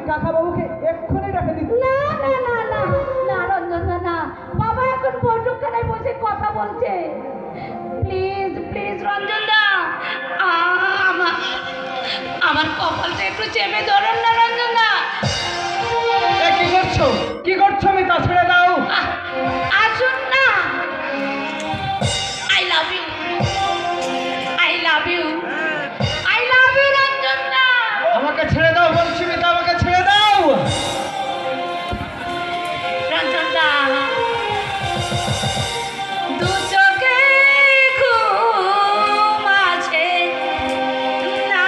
কাকা বাবুকে এক্ষুনি রেখে দিন। না না না না না রঞ্জন না, বাবা এখন বৈঠকখানায় বসে কথা বলছে। প্লিজ প্লিজ রঞ্জন দা, আমার আমার কপালটা একটু চেপে ধরুন না রঞ্জন দা। কি করছো, কি করছো মিতা? ছেড়ে দাও। আসুন না। I love you, I love you, I love you Ranjan দা। আমাকে ছেড়ে দাও বলছি মিতা, আমাকে ছেড়ে দাও। রঞ্জন দা, দু চোখে ঘুম আসে না,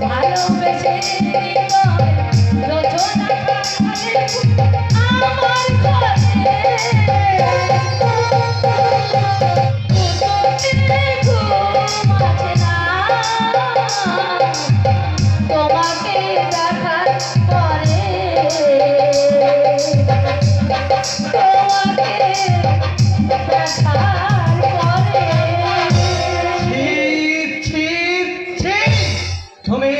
ভালোবেসে রচনা আমার ঘরে তোমাকে দেখার পরে তোমাকে দেখার পরে ছি, ছি, ছি। তুমি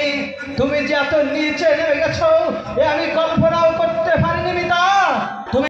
তুমি যে এত নিচে নেমে গেছো এ আমি